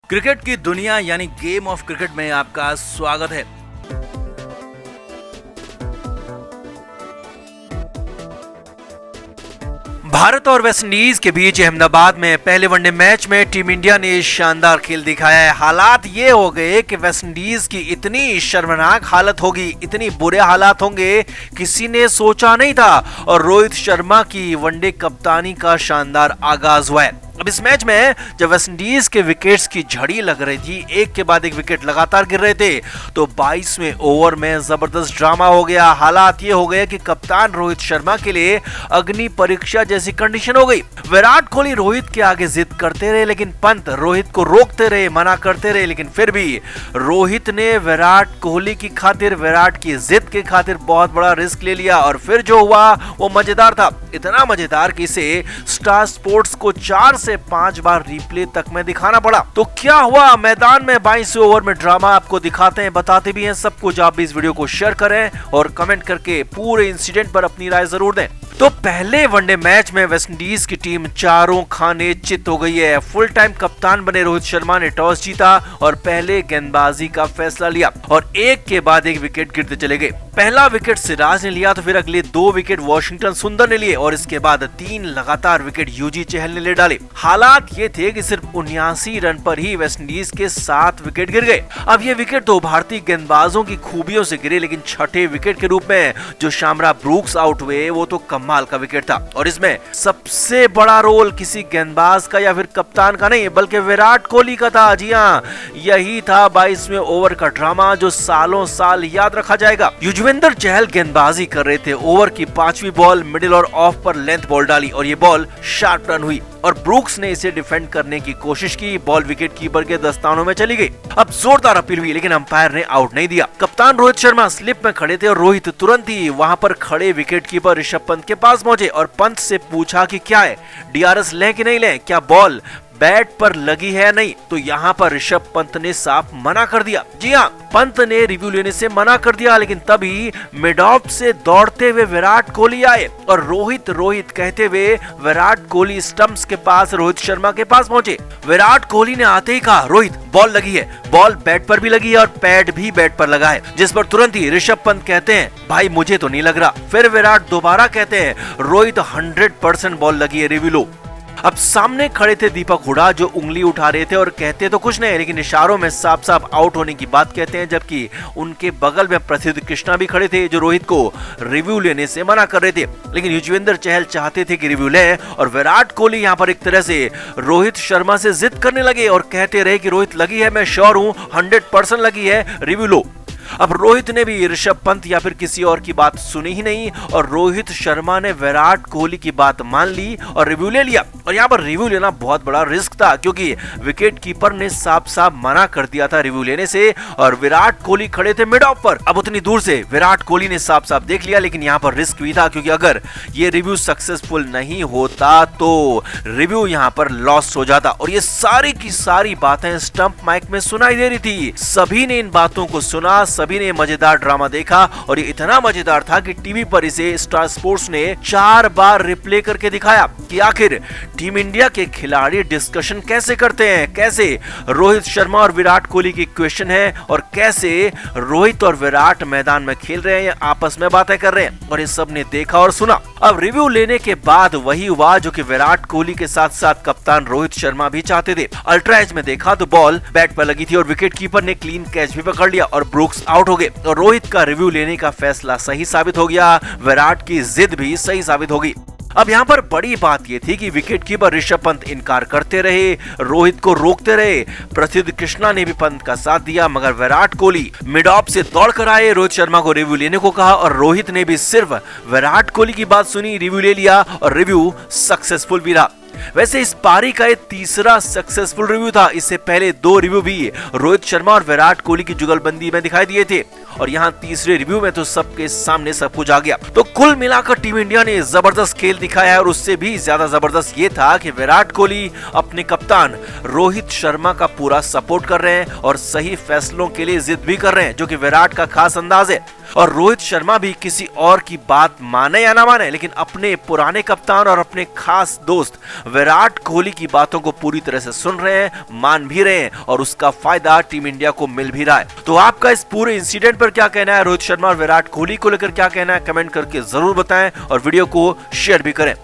Cricket की दुनिया यानी गेम ऑफ क्रिकेट में आपका स्वागत है। भारत और वेस्टइंडीज के बीच अहमदाबाद में पहले वनडे मैच में टीम इंडिया ने शानदार खेल दिखाया है। हालात ये हो गए कि वेस्टइंडीज की इतनी शर्मनाक हालत होगी, इतनी बुरे हालात होंगे, किसी ने सोचा नहीं था। और रोहित शर्मा की वनडे कप्तानी का शानदार आगाज हुआ है। अब इस मैच में जब वेस्टइंडीज के विकेट्स की झड़ी लग रही थी, एक के बाद एक विकेट लगातार गिर रहे थे, तो 22वें ओवर में जबरदस्त ड्रामा हो गया। हालात ये हो गए कि कप्तान रोहित शर्मा के लिए अग्नि परीक्षा जैसी कंडीशन हो गई। विराट कोहली रोहित के आगे जिद करते रहे, लेकिन पंत रोहित को रोकते रहे, मना करते रहे, लेकिन फिर भी रोहित ने विराट कोहली की खातिर, विराट की जिद की खातिर बहुत बड़ा रिस्क ले लिया। और फिर जो हुआ वो मजेदार था, इतना मजेदार कि इसे स्टार स्पोर्ट्स को 4 से 5 बार रिप्ले तक में दिखाना पड़ा। तो क्या हुआ मैदान में 22वें ओवर में ड्रामा आपको दिखाते हैं, बताते भी हैं सब कुछ। आप भी इस वीडियो को शेयर करें और कमेंट करके पूरे इंसिडेंट पर अपनी राय जरूर दें। तो पहले वनडे मैच में वेस्टइंडीज की टीम चारों खाने चित हो गई है। फुल टाइम कप्तान बने रोहित शर्मा ने टॉस जीता और पहले गेंदबाजी का फैसला लिया और एक के बाद एक विकेट गिरते चले गए। पहला विकेट सिराज ने लिया, तो फिर अगले 2 विकेट वॉशिंगटन सुंदर ने लिए और इसके बाद 3 लगातार विकेट यूजी चहल ने ले डाले। हालात ये थे कि सिर्फ 79 रन पर ही वेस्टइंडीज के 7 विकेट गिर गए। अब ये विकेट तो भारतीय गेंदबाजों की खूबियों से गिरे, लेकिन छठे विकेट के रूप में जो शामरा ब्रूक्स आउट हुए वो तो कमाल का विकेट था। और इसमें सबसे बड़ा रोल किसी गेंदबाज का या फिर कप्तान का नहीं, बल्कि विराट कोहली का था। जी हाँ, यही था 22वें ओवर का ड्रामा जो सालों साल याद रखा जाएगा। युजवेंद्र चहल गेंदबाजी कर रहे थे। ओवर की 5वीं बॉल मिडिल और ऑफ पर लेंथ बॉल डाली और ये बॉल शार्प टर्न हुई और ब्रूक्स ने इसे डिफेंड करने की कोशिश की। बॉल विकेट कीपर के दस्तानों में चली गई। अब जोरदार अपील हुई, लेकिन अंपायर ने आउट नहीं दिया। कप्तान रोहित शर्मा स्लिप में खड़े थे और रोहित तुरंत ही वहां पर खड़े विकेट कीपर ऋषभ पंत के पास पहुंचे और पंत से पूछा कि क्या है, डीआरएस लें कि नहीं लें, क्या बॉल बैट पर लगी है नहीं। तो यहाँ पर ऋषभ पंत ने साफ मना कर दिया। जी हाँ, पंत ने रिव्यू लेने से मना कर दिया, लेकिन तभी मिड ऑफ से दौड़ते हुए विराट कोहली आए और रोहित कहते हुए विराट कोहली स्टंप्स के पास रोहित शर्मा के पास पहुंचे। विराट कोहली ने आते ही कहा, रोहित बॉल लगी है, बॉल बैट पर भी लगी है और पैड भी बैट पर लगा है। जिस पर तुरंत ही ऋषभ पंत कहते हैं, भाई मुझे तो नहीं लग रहा। फिर विराट दोबारा कहते हैं, रोहित 100% बॉल लगी है, रिव्यू लो। अब सामने खड़े थे दीपक हुडा जो उंगली उठा रहे थे और कहते तो कुछ नहीं, लेकिन इशारों में साफ साफ आउट होने की बात कहते हैं। जबकि उनके बगल में प्रसिद्ध कृष्णा भी खड़े थे जो रोहित को रिव्यू लेने से मना कर रहे थे। लेकिन युजवेंद्र चहल चाहते थे कि रिव्यू लें और विराट कोहली यहाँ पर एक तरह से रोहित शर्मा से जिद करने लगे और कहते रहे कि रोहित लगी है, मैं श्योर हूँ, 100% लगी है, रिव्यू लो। अब रोहित ने भी ऋषभ पंत या फिर किसी और की बात सुनी ही नहीं और रोहित शर्मा ने विराट कोहली की बात मान ली और रिव्यू ले लिया। और यहाँ पर रिव्यू लेना बहुत बड़ा रिस्क था, क्योंकि विकेट कीपर ने साफ साफ मना कर दिया था रिव्यू लेने से और विराट कोहली खड़े थे मिड ऑफ पर। अब उतनी दूर से विराट कोहली ने साफ साफ देख लिया, लेकिन यहाँ पर रिस्क भी था, क्योंकि अगर ये रिव्यू सक्सेसफुल नहीं होता तो रिव्यू यहाँ पर लॉस हो जाता। और ये सारी की सारी बातें स्टंप माइक में सुनाई दे रही थी। सभी ने इन बातों को सुना, सभी ने मजेदार ड्रामा देखा और ये इतना मजेदार था कि टीवी पर इसे स्टार स्पोर्ट्स ने 4 बार रिप्ले करके दिखाया कि आखिर टीम इंडिया के खिलाड़ी डिस्कशन कैसे करते हैं, कैसे रोहित शर्मा और विराट कोहली की इक्वेशन है और कैसे रोहित और विराट मैदान में खेल रहे हैं या आपस में बातें कर रहे हैं। और ये सब ने देखा और सुना। अब रिव्यू लेने के बाद वही हुआ जो कि विराट कोहली के साथ साथ कप्तान रोहित शर्मा भी चाहते थे। अल्ट्रा एज में देखा तो बॉल बैट पर लगी थी और विकेट कीपर ने क्लीन कैच भी पकड़ लिया और ब्रूक्स आउट हो गए और रोहित का रिव्यू लेने का फैसला सही साबित हो गया। विराट की जिद भी सही साबित होगी। अब यहाँ पर बड़ी बात यह थी कि विकेट कीपर ऋषभ पंत इनकार करते रहे, रोहित को रोकते रहे। प्रसिद्ध कृष्णा ने भी पंत का साथ दिया, मगर विराट कोहली मिड ऑफ से दौड़ कर आए, रोहित शर्मा को रिव्यू लेने को कहा और रोहित ने भी सिर्फ विराट कोहली की बात सुनी, रिव्यू ले लिया और रिव्यू सक्सेसफुल भी रहा। वैसे इस पारी का ये तीसरा सक्सेसफुल रिव्यू था। इससे पहले 2 रिव्यू भी रोहित शर्मा और विराट कोहली की जुगलबंदी में दिखाई दिए थे और यहाँ तीसरे रिव्यू में तो सबके सामने सब कुछ आ गया। तो कुल मिलाकर टीम इंडिया ने जबरदस्त खेल दिखाया है और उससे भी ज्यादा जबरदस्त ये था कि विराट कोहली अपने कप्तान रोहित शर्मा का पूरा सपोर्ट कर रहे हैं और सही फैसलों के लिए जिद भी कर रहे हैं, जो कि विराट का खास अंदाज है। और रोहित शर्मा भी किसी और की बात माने या ना माने, लेकिन अपने पुराने कप्तान और अपने खास दोस्त विराट कोहली की बातों को पूरी तरह से सुन रहे हैं, मान भी रहे हैं और उसका फायदा टीम इंडिया को मिल भी रहा है। तो आपका इस पूरे इंसिडेंट पर क्या कहना है, रोहित शर्मा और विराट कोहली को लेकर क्या कहना है, कमेंट करके जरूर बताएं और वीडियो को शेयर भी करें।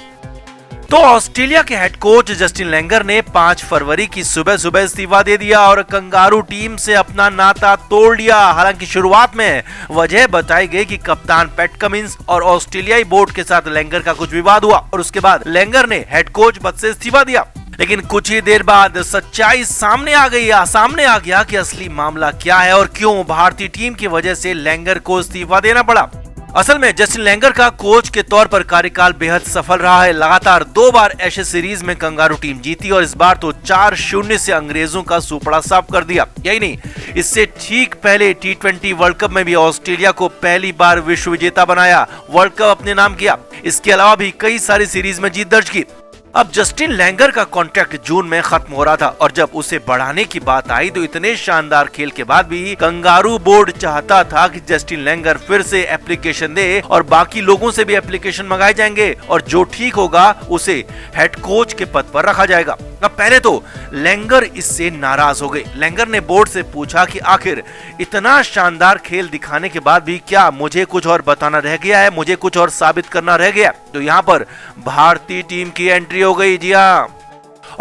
तो ऑस्ट्रेलिया के हेड कोच जस्टिन लैंगर ने 5 फरवरी की सुबह सुबह इस्तीफा दे दिया और कंगारू टीम से अपना नाता तोड़ लिया। हालांकि शुरुआत में वजह बताई गई कि कप्तान पैट कमिंस और ऑस्ट्रेलियाई बोर्ड के साथ लैंगर का कुछ विवाद हुआ और उसके बाद लैंगर ने हेड कोच पद से इस्तीफा दिया। लेकिन कुछ ही देर बाद सच्चाई सामने आ गया कि असली मामला क्या है और क्यों भारतीय टीम की वजह से लैंगर को इस्तीफा देना पड़ा। असल में जस्टिन लैंगर का कोच के तौर पर कार्यकाल बेहद सफल रहा है। लगातार 2 बार एशेज सीरीज में कंगारू टीम जीती और इस बार तो 4-0 से अंग्रेजों का सुपड़ा साफ कर दिया। यही नहीं, इससे ठीक पहले T20 वर्ल्ड कप में भी ऑस्ट्रेलिया को पहली बार विश्व विजेता बनाया, वर्ल्ड कप अपने नाम किया। इसके अलावा भी कई सारी सीरीज में जीत दर्ज की। अब जस्टिन लैंगर का कॉन्ट्रैक्ट जून में खत्म हो रहा था और जब उसे बढ़ाने की बात आई तो इतने शानदार खेल के बाद भी कंगारू बोर्ड चाहता था कि जस्टिन लैंगर फिर से एप्लीकेशन दे और बाकी लोगों से भी एप्लीकेशन मंगाए जाएंगे और जो ठीक होगा उसे हेड कोच के पद पर रखा जाएगा। अब पहले तो लैंगर इससे नाराज हो गए। लैंगर ने बोर्ड से पूछा कि आखिर इतना शानदार खेल दिखाने के बाद भी क्या मुझे कुछ और बताना रह गया है, मुझे कुछ और साबित करना रह गया? तो यहाँ पर भारतीय टीम की एंट्री हो गई। जी हाँ,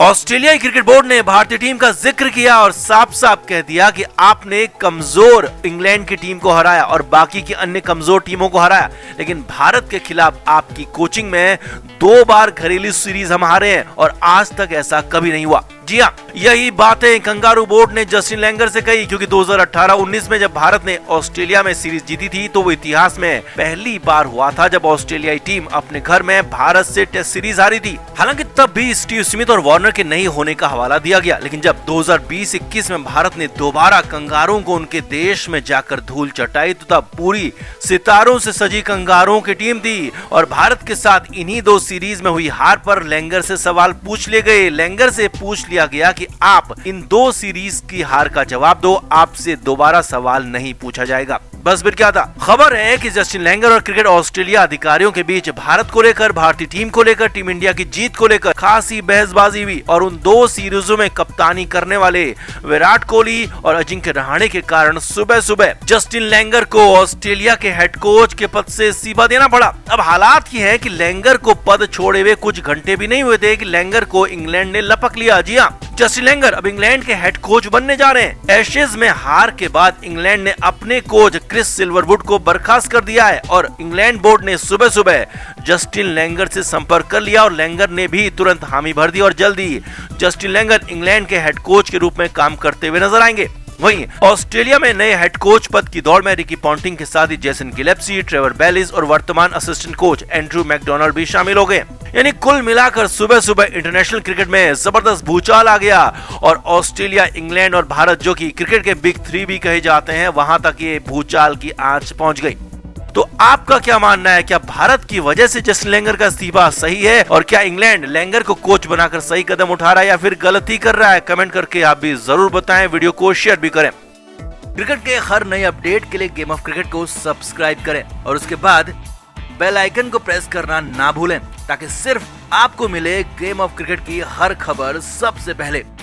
ऑस्ट्रेलियाई क्रिकेट बोर्ड ने भारतीय टीम का जिक्र किया और साफ साफ कह दिया कि आपने कमजोर इंग्लैंड की टीम को हराया और बाकी की अन्य कमजोर टीमों को हराया, लेकिन भारत के खिलाफ आपकी कोचिंग में 2 बार घरेलू सीरीज हम हारे हैं और आज तक ऐसा कभी नहीं हुआ। जी हाँ, यही बातें कंगारू बोर्ड ने जस्टिन लैंगर से कही क्योंकि 2018-19 में जब भारत ने ऑस्ट्रेलिया में सीरीज जीती थी तो वो इतिहास में पहली बार हुआ था जब ऑस्ट्रेलियाई टीम अपने घर में भारत से टेस्ट सीरीज हारी थी। हालांकि तब भी स्टीव स्मिथ और वार्नर के नहीं होने का हवाला दिया गया, लेकिन जब 2020-21 में भारत ने दोबारा कंगारों को उनके देश में जाकर धूल चटाई तो तब पूरी सितारों से सजी कंगारों की टीम थी और भारत के साथ इन्हीं 2 सीरीज में हुई हार पर लैंगर से सवाल पूछ लिए गए। लैंगर से पूछ लिया गया कि आप इन 2 सीरीज की हार का जवाब दो, आपसे दोबारा सवाल नहीं पूछा जाएगा। बस फिर क्या था? खबर है कि जस्टिन लैंगर और क्रिकेट ऑस्ट्रेलिया अधिकारियों के बीच भारत को लेकर, भारतीय टीम को लेकर, टीम इंडिया की जीत को लेकर खासी बहसबाजी हुई और उन 2 सीरीजों में कप्तानी करने वाले विराट कोहली और अजिंक्य रहाणे के कारण सुबह सुबह जस्टिन लैंगर को ऑस्ट्रेलिया के हेड कोच के पद से इस्तीफा देना पड़ा। अब हालात ये है कि लैंगर को पद छोड़े हुए कुछ घंटे भी नहीं हुए थे कि लैंगर को इंग्लैंड ने लपक लिया। जी हाँ, जस्टिन लैंगर अब इंग्लैंड के हेड कोच बनने जा रहे हैं। एशेज में हार के बाद इंग्लैंड ने अपने कोच क्रिस सिल्वरवुड को बर्खास्त कर दिया है और इंग्लैंड बोर्ड ने सुबह सुबह जस्टिन लैंगर से संपर्क कर लिया और लैंगर ने भी तुरंत हामी भर दी और जल्दी जस्टिन लैंगर इंग्लैंड के हेड कोच के रूप में काम करते हुए नजर आएंगे। वहीं ऑस्ट्रेलिया में नए हेड कोच पद की दौड़ में रिकी पॉन्टिंग के साथ ही जेसन गिलेप्सी, ट्रेवर बेलिस और वर्तमान असिस्टेंट कोच एंड्रू मैकडोनाल्ड भी शामिल हो गए। यानी कुल मिलाकर सुबह सुबह इंटरनेशनल क्रिकेट में जबरदस्त भूचाल आ गया और ऑस्ट्रेलिया, इंग्लैंड और भारत, जो कि क्रिकेट के बिग 3 भी कहे जाते हैं, वहां तक ये भूचाल की आंच पहुंच गई। तो आपका क्या मानना है? क्या भारत की वजह से जस्टिन लैंगर का इस्तीफा सही है और क्या इंग्लैंड लैंगर को कोच बनाकर सही कदम उठा रहा है या फिर गलती कर रहा है? कमेंट करके आप भी जरूर बताएं, वीडियो को शेयर भी करें। क्रिकेट के हर नए अपडेट के लिए गेम ऑफ क्रिकेट को सब्सक्राइब करें और उसके बाद बेल आइकन को प्रेस करना ना भूलें ताकि सिर्फ आपको मिले गेम ऑफ क्रिकेट की हर खबर सबसे पहले।